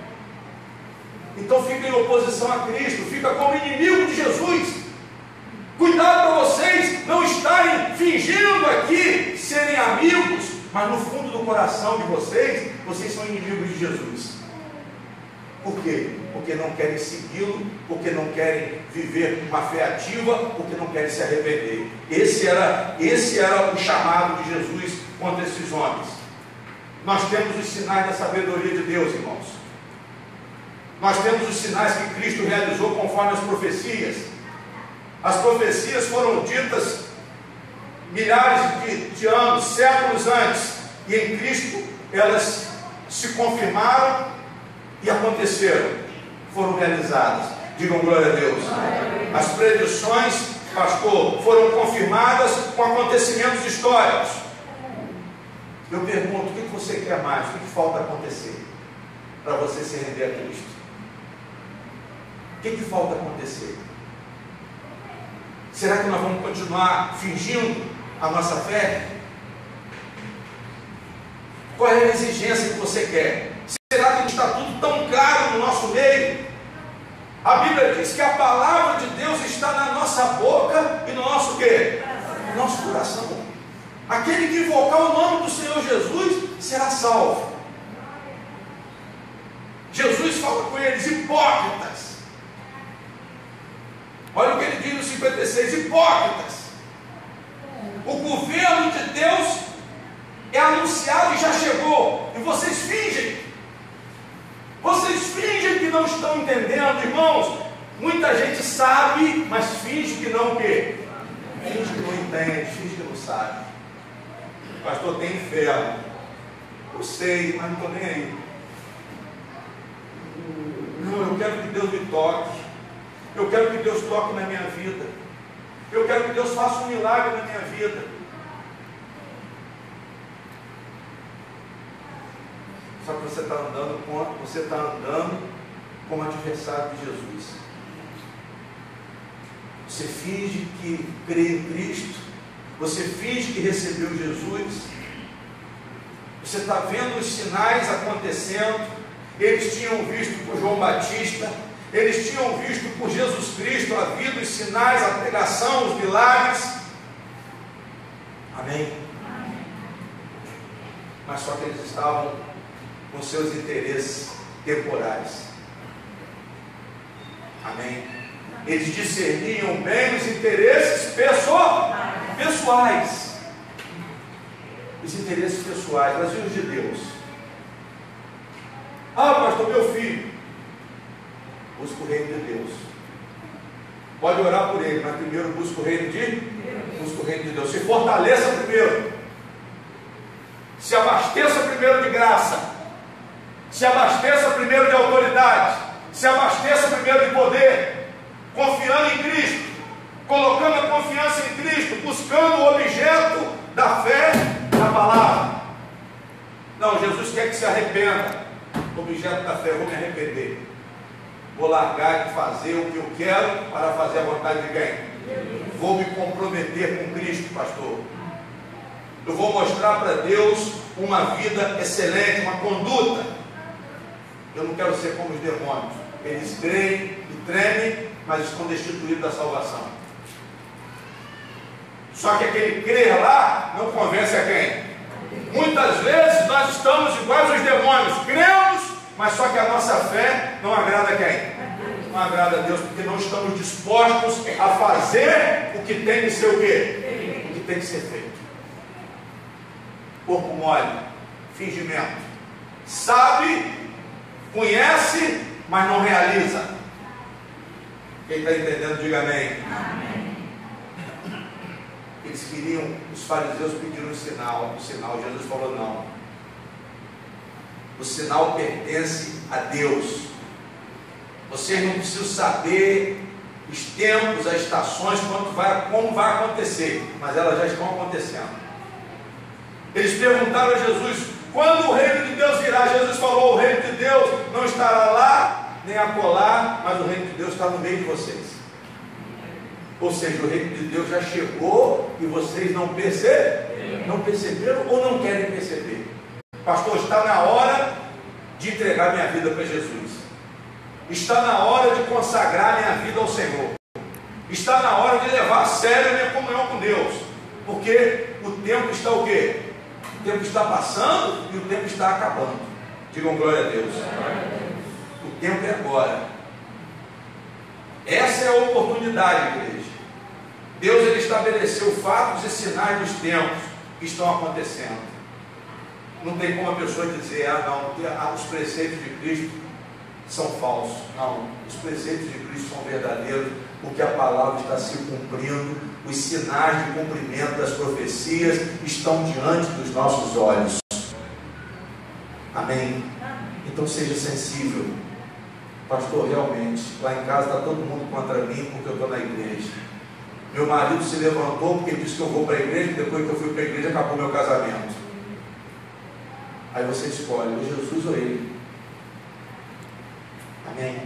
Então fica em oposição a Cristo, fica como inimigo de Jesus. Cuidado para vocês não estarem fingindo aqui serem amigos mas no fundo do coração de vocês, vocês são inimigos de Jesus. Por quê? Porque não querem segui-lo, porque não querem viver uma fé ativa, porque não querem se arrepender. Esse era o chamado de Jesus contra esses homens. Nós temos os sinais da sabedoria de Deus, irmãos. Nós temos os sinais que Cristo realizou conforme as profecias. As profecias foram ditas milhares de anos, séculos antes, e em Cristo elas se confirmaram e aconteceram, foram realizadas. Digam glória a Deus. As predições, pastor, foram confirmadas com acontecimentos históricos. Eu pergunto, o que você quer mais? O que falta acontecer para você se render a Cristo? O que falta acontecer? Será que nós vamos continuar fingindo a nossa fé? Qual é a exigência que você quer? Será que está tudo tão claro no nosso meio? A Bíblia diz que a palavra de Deus está na nossa boca e no nosso quê? No nosso coração. Aquele que invocar o nome do Senhor Jesus será salvo. Jesus fala com eles, hipócritas. Olha o que ele diz no 56, hipócritas. O governo de Deus é anunciado e já chegou, e vocês fingem. Vocês fingem que não estão entendendo, irmãos. Muita gente sabe, mas finge que não o quê? Finge que não entende, finge que não sabe. Pastor, tem inferno. Eu sei, mas não estou nem aí. Não, eu quero que Deus me toque. Eu quero que Deus toque na minha vida. Eu quero que Deus faça um milagre na minha vida. Só que você está andando como adversário de Jesus. Você finge que crê em Cristo. Você finge que recebeu Jesus. Você está vendo os sinais acontecendo. Eles tinham visto por João Batista. Eles tinham visto por Jesus Cristo a vida, os sinais, a pregação, os milagres. Amém? Mas só que eles estavam com seus interesses temporais. Amém? Eles discerniam bem os interesses pessoais. Os interesses pessoais, mas e os de Deus? Ah, pastor, meu filho. Busca o reino de Deus. Pode orar por ele, mas primeiro busca o reino de Deus. Se fortaleça primeiro. Se abasteça primeiro de graça. Se abasteça primeiro de autoridade. Se abasteça primeiro de poder. Confiando em Cristo. Colocando a confiança em Cristo. Buscando o objeto da fé na palavra. Não, Jesus quer que se arrependa. Objeto da fé, eu vou me arrepender. Vou largar de fazer o que eu quero para fazer a vontade de quem? Vou me comprometer com Cristo, pastor. Eu vou mostrar para Deus uma vida excelente, uma conduta. Eu não quero ser como os demônios. Eles creem e tremem, mas estão destituídos da salvação. Só que aquele crer lá não convence a quem? Muitas vezes nós estamos iguais aos demônios. Cremos, mas só que a nossa fé não agrada a quem? Não agrada a Deus, porque não estamos dispostos a fazer o que tem que ser o quê? O que tem que ser feito. Corpo mole, fingimento. Sabe, conhece, mas não realiza. Quem está entendendo, diga amém. Eles queriam, os fariseus pediram um sinal. Jesus falou não. O sinal pertence a Deus. Vocês não precisam saber os tempos, as estações, como vai acontecer, mas elas já estão acontecendo. Eles perguntaram a Jesus, quando o reino de Deus virá? Jesus falou, o reino de Deus não estará lá, nem acolá, mas o reino de Deus está no meio de vocês. Ou seja, o reino de Deus já chegou e vocês não perceberam ou não querem perceber. Pastor, está na hora de entregar minha vida para Jesus. Está na hora de consagrar minha vida ao Senhor. Está na hora de levar a sério a minha comunhão com Deus. Porque o tempo está o quê? O tempo está passando e o tempo está acabando. Digam glória a Deus. O tempo é agora. Essa é a oportunidade, igreja. Deus ele estabeleceu fatos e sinais dos tempos que estão acontecendo. Não tem como a pessoa dizer, os preceitos de Cristo são falsos. Não, os preceitos de Cristo são verdadeiros, porque a palavra está se cumprindo, os sinais de cumprimento das profecias estão diante dos nossos olhos. Amém? Então seja sensível. Pastor, realmente, lá em casa está todo mundo contra mim porque eu estou na igreja. Meu marido se levantou porque disse que eu vou para a igreja, depois que eu fui para a igreja acabou meu casamento. Aí você escolhe, ou Jesus ou ele. Amém?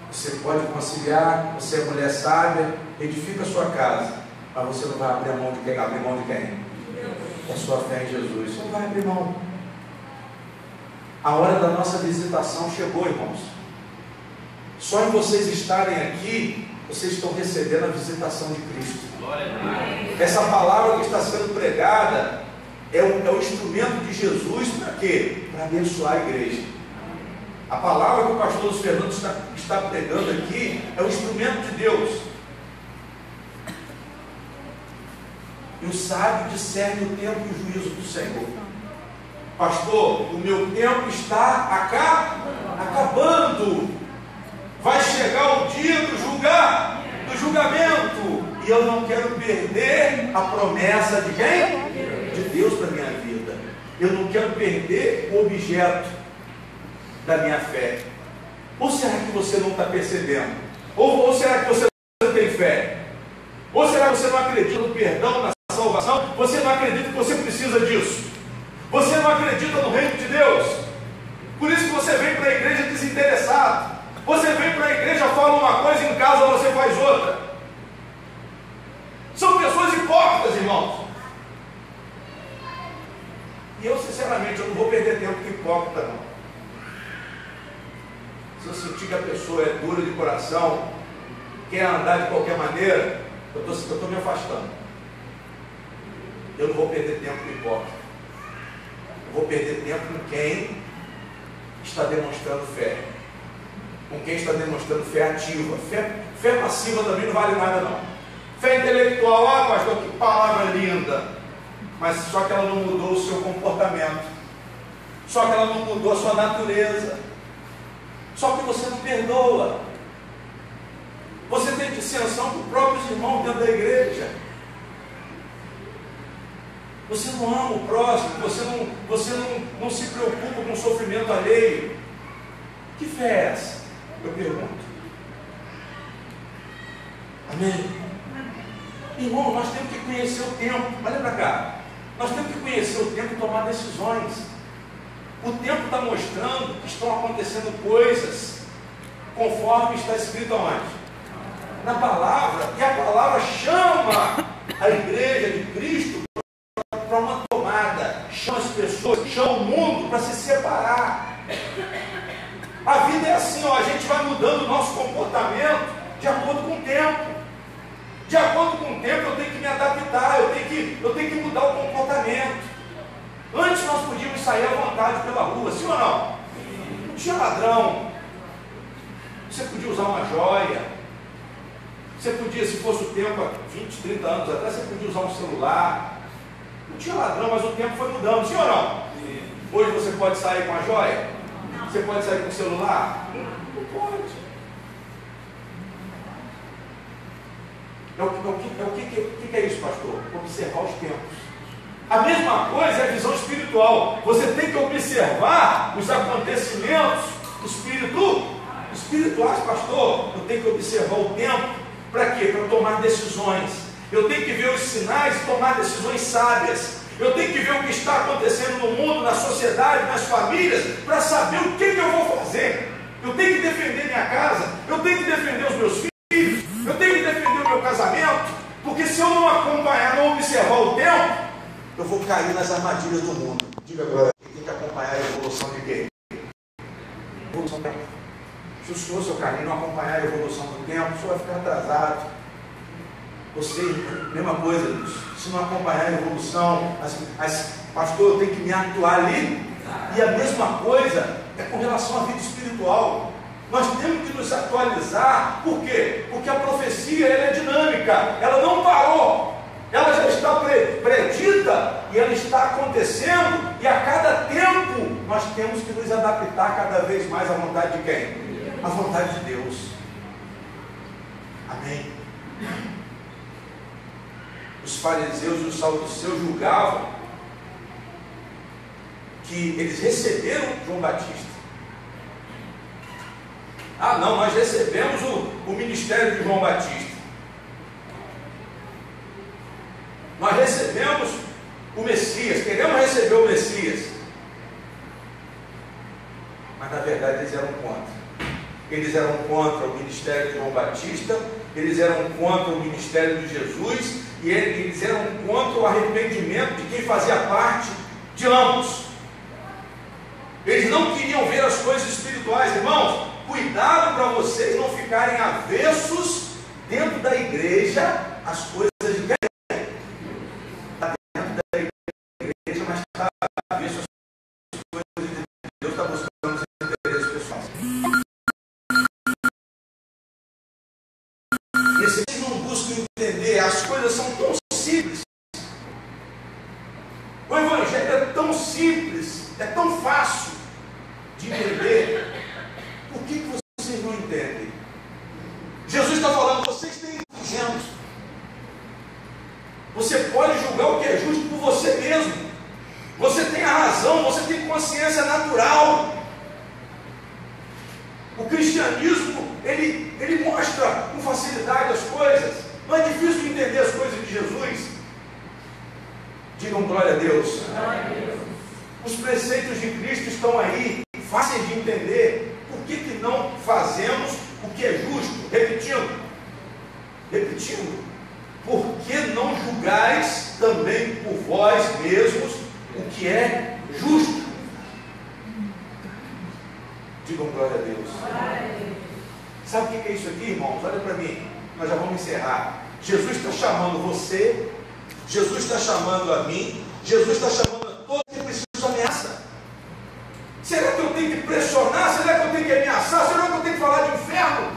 Você pode conciliar, você é mulher sábia, edifica a sua casa, mas você não vai abrir mão de quem? Abrir mão de quem? É a sua fé em Jesus. Você não vai abrir mão. A hora da nossa visitação chegou, irmãos. Só em vocês estarem aqui, vocês estão recebendo a visitação de Cristo. Essa palavra que está sendo pregada é o instrumento de Jesus para quê? Para abençoar a igreja. A palavra que o pastor Luiz Fernando está pregando aqui é o instrumento de Deus. E o sábio discerne o tempo e o juízo do Senhor. Pastor, o meu tempo está acabando. Vai chegar o dia do julgamento. E eu não quero perder a promessa de quem? De Deus para a minha vida. Eu não quero perder o objeto da minha fé. Ou será que você não está percebendo? Ou será que você não tem fé? Ou será que você não acredita no perdão, na salvação? Você não acredita que você precisa disso? Você não acredita no reino de Deus? Por isso que você vem para a igreja desinteressado. Você vem para a igreja, fala uma coisa, em casa você faz outra. São pessoas hipócritas, irmãos. E eu, sinceramente, eu não vou perder tempo com hipócrita, não. Se eu sentir que a pessoa é dura de coração, quer andar de qualquer maneira, eu estou me afastando. Eu não vou perder tempo com hipócrita. Eu vou perder tempo com quem está demonstrando fé. Com quem está demonstrando fé ativa. Fé passiva também não vale nada, não. Fé intelectual, pastor, que palavra linda. Mas só que ela não mudou o seu comportamento. Só que ela não mudou a sua natureza. Só que você não perdoa. Você tem dissensão com os próprios irmãos dentro da igreja. Você não ama o próximo. Você não se preocupa com o sofrimento alheio. Que fé é essa? Eu pergunto. Amém? Irmão, nós temos que conhecer o tempo. Olha para cá. Nós temos que conhecer o tempo e tomar decisões. O tempo está mostrando que estão acontecendo coisas conforme está escrito aonde? Na palavra. E a palavra chama a igreja de Cristo para uma tomada. Chama as pessoas, chama o mundo para se separar. A vida é assim, ó, a gente vai mudando o nosso comportamento de acordo com o tempo. De acordo com o tempo eu tenho que me adaptar, eu tenho que mudar o comportamento. Antes nós podíamos sair à vontade pela rua, sim ou não? Não tinha ladrão. Você podia usar uma joia. Você podia, se fosse o tempo há 20, 30 anos atrás, você podia usar um celular. Não tinha ladrão, mas o tempo foi mudando, sim ou não? Hoje você pode sair com a joia? Você pode sair com o celular? Não pode. O que é isso, pastor? Observar os tempos. A mesma coisa é a visão espiritual. Você tem que observar os acontecimentos espirituais, pastor. Eu tenho que observar o tempo. Para quê? Para tomar decisões. Eu tenho que ver os sinais e tomar decisões sábias. Eu tenho que ver o que está acontecendo no mundo, na sociedade, nas famílias, para saber o que eu vou fazer. Eu tenho que defender minha casa. Eu tenho que defender os meus filhos. Eu tenho que defender o meu casamento. Porque se eu não acompanhar, não observar o tempo, eu vou cair nas armadilhas do mundo. Diga agora, tem que acompanhar a evolução de quem? Evolução do tempo. Se o senhor, seu carinho, não acompanhar a evolução do tempo, o senhor vai ficar atrasado. Você, mesma coisa, se não acompanhar a evolução, pastor, eu tenho que me atuar ali. E a mesma coisa é com relação à vida espiritual. Nós temos que nos atualizar. Por quê? Porque a profecia ela é dinâmica, ela não parou, ela já está predita e ela está acontecendo, e a cada tempo nós temos que nos adaptar cada vez mais à vontade de quem? À vontade de Deus. Amém. Os fariseus e os saduceus julgavam que eles receberam João Batista. Ah, não, nós recebemos o ministério de João Batista. Nós recebemos o Messias, queremos receber o Messias. Mas na verdade eles eram contra. Eles eram contra o ministério de João Batista, eles eram contra o ministério de Jesus, e eles eram contra o arrependimento de quem fazia parte de ambos. Eles não queriam ver as coisas espirituais. Irmãos, cuidado para vocês não ficarem avessos dentro da igreja às coisas de quem? Está dentro da igreja, mas está avesso às coisas de Deus, está buscando os interesses pessoais. E se vocês não buscam entender, as coisas são tão simples. O Evangelho é tão simples, é tão fácil de entender. Por que vocês não entendem? Jesus está falando, vocês têm ingênuos. Você pode julgar o que é justo por você mesmo. Você tem a razão, você tem consciência natural. O cristianismo, ele mostra com facilidade as coisas. Não é difícil entender as coisas de Jesus. Digam glória a Deus. Os preceitos de Cristo estão aí, fáceis de entender. Por que não fazemos o que é justo? Repetindo. Por que não julgais também por vós mesmos o que é justo? Digam glória a Deus. Sabe o que é isso aqui, irmãos? Olha para mim, nós já vamos encerrar. Jesus está chamando você, Jesus está chamando a mim, Jesus está chamando a todos que precisam de ameaça. Será que eu tenho que pressionar? Será que eu tenho que ameaçar? Será que eu tenho que falar de inferno?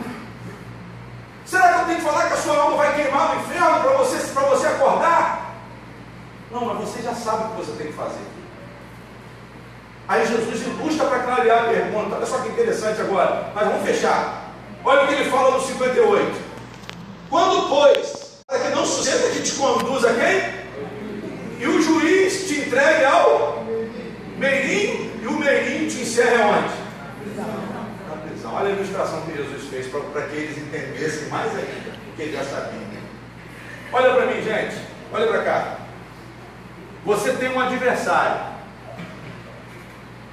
Será que eu tenho que falar que a sua alma vai queimar no inferno para você acordar? Não, mas você já sabe o que você tem que fazer. Aí Jesus ilustra para clarear a pergunta. Olha só que interessante agora. Mas vamos fechar. Olha o que ele fala no 58. Quando, pois, para que não suceda que te conduza quem? E o juiz te entregue ao meirinho, e o meirinho te encerre aonde? Na prisão. Olha a ilustração que Jesus fez para que eles entendessem mais ainda o que eles já sabiam. Olha para mim, gente. Olha para cá. Você tem um adversário.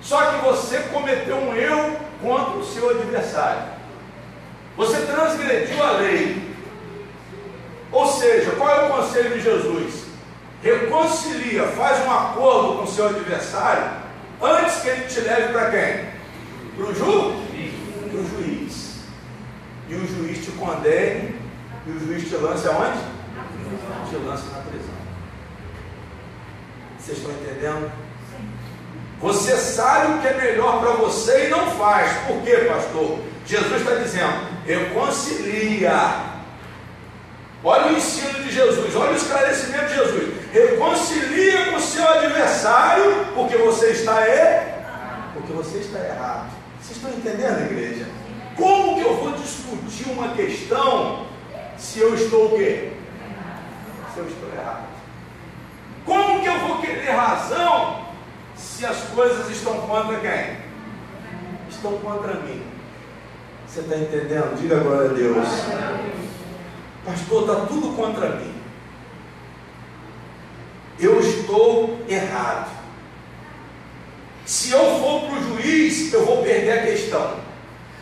Só que você cometeu um erro contra o seu adversário. Você transgrediu a lei. Ou seja, qual é o conselho de Jesus? Reconcilia, faz um acordo com o seu adversário antes que ele te leve para quem? Para o juiz. E o juiz te condene e o juiz te lança aonde? Te lança na prisão. Vocês estão entendendo? Você sabe o que é melhor para você e não faz. Por quê, pastor? Jesus está dizendo, reconcilia. Olha o ensino de Jesus, olha o esclarecimento de Jesus. Reconcilia com o seu adversário, porque você está errado. Vocês estão entendendo, igreja? Como que eu vou discutir uma questão se eu estou o quê? Se eu estou errado. Como que eu vou querer razão se as coisas estão contra quem? Estão contra mim. Você está entendendo? Diga glória a Deus. Pastor, está tudo contra mim. Eu estou errado. Se eu for para o juiz, eu vou perder a questão.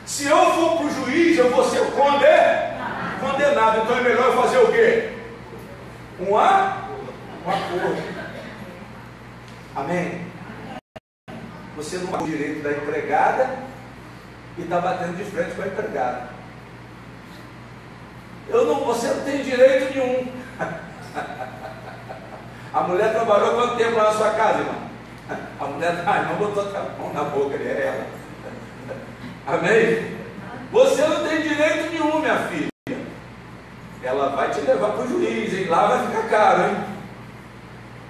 Se eu for para o juiz, eu vou ser condenado. Então é melhor eu fazer o quê? Um acordo. Amém? Você não tem o direito da empregada e está batendo de frente com a empregada. Você não tem direito nenhum. A mulher trabalhou quanto tempo lá na sua casa, irmão? A mulher, não botou a mão na boca, ele é ela. Amém? Você não tem direito nenhum, minha filha. Ela vai te levar para o juiz, hein? Lá vai ficar caro, hein?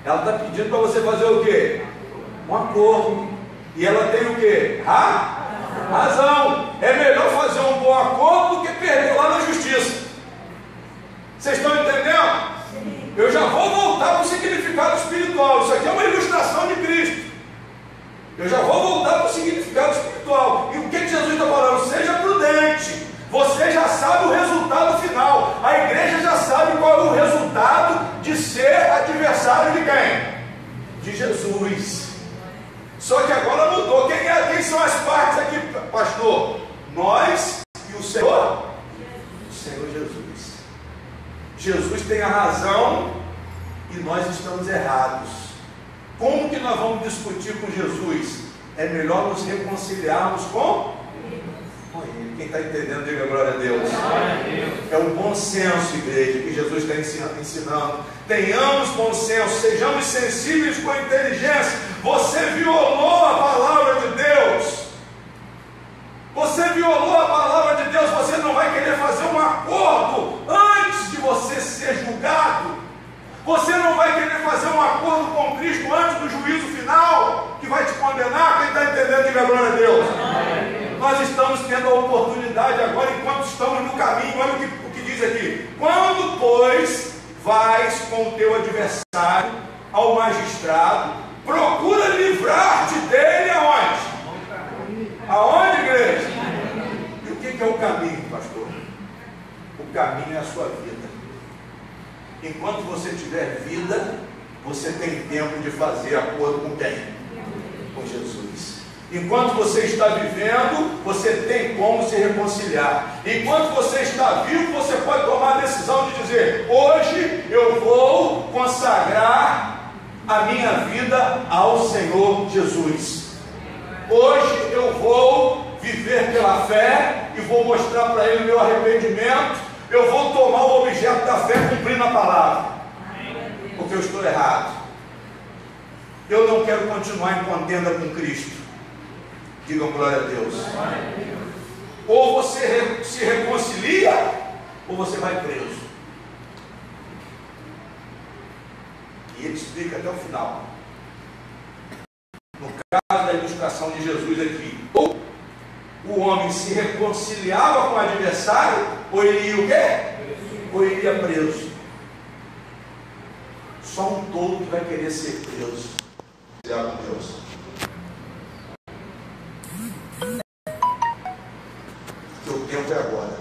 Ela está pedindo para você fazer o quê? Um acordo. E ela tem o quê? Razão. É melhor fazer um bom acordo do que perder lá na justiça. Vocês estão entendendo? Eu já vou voltar para o significado espiritual. Isso aqui é uma ilustração de Cristo. Eu já vou voltar para o significado espiritual. E o que Jesus está falando? Seja prudente. Você já sabe o resultado final. A igreja já sabe qual é o resultado de ser adversário de quem? De Jesus. Só que agora mudou. Quem são as partes aqui, pastor? Nós e o Senhor? O Senhor Jesus. Jesus tem a razão e nós estamos errados. Como que nós vamos discutir com Jesus? É melhor nos reconciliarmos com Ele. Quem está entendendo, diga glória a Deus. É o bom senso, igreja, que Jesus está ensinando. Tenhamos bom senso, sejamos sensíveis com a inteligência. Você violou a palavra de Deus. Você violou a palavra de Deus. Você não vai querer fazer um acordo antes de você ser julgado. Você não vai querer fazer um acordo com Cristo antes do juízo final, que vai te condenar. Quem está entendendo, diga glória a Deus. Nós estamos tendo a oportunidade agora, enquanto estamos no caminho. Olha o que diz aqui: quando, pois, vais com o teu adversário ao magistrado, procura livrar-te dele aonde? Aonde, igreja? E o que é o caminho, pastor? O caminho é a sua vida. Enquanto você tiver vida, você tem tempo de fazer acordo com quem? Com Jesus. Enquanto você está vivendo, você tem como se reconciliar. Enquanto você está vivo, você pode tomar a decisão de dizer: hoje eu vou consagrar a minha vida ao Senhor Jesus. Hoje eu vou viver pela fé e vou mostrar para Ele o meu arrependimento. Eu vou tomar o objeto da fé cumprindo a palavra, porque eu estou errado. Eu não quero continuar em contenda com Cristo. Digam glória a Deus. Ou você se reconcilia, ou você vai preso. E ele explica até o final. No caso da ilustração de Jesus aqui, ou o homem se reconciliava com o adversário, ou ele ia o quê? Ou ele ia preso. Só um tolo que vai querer ser preso. Com Deus. O tempo é agora.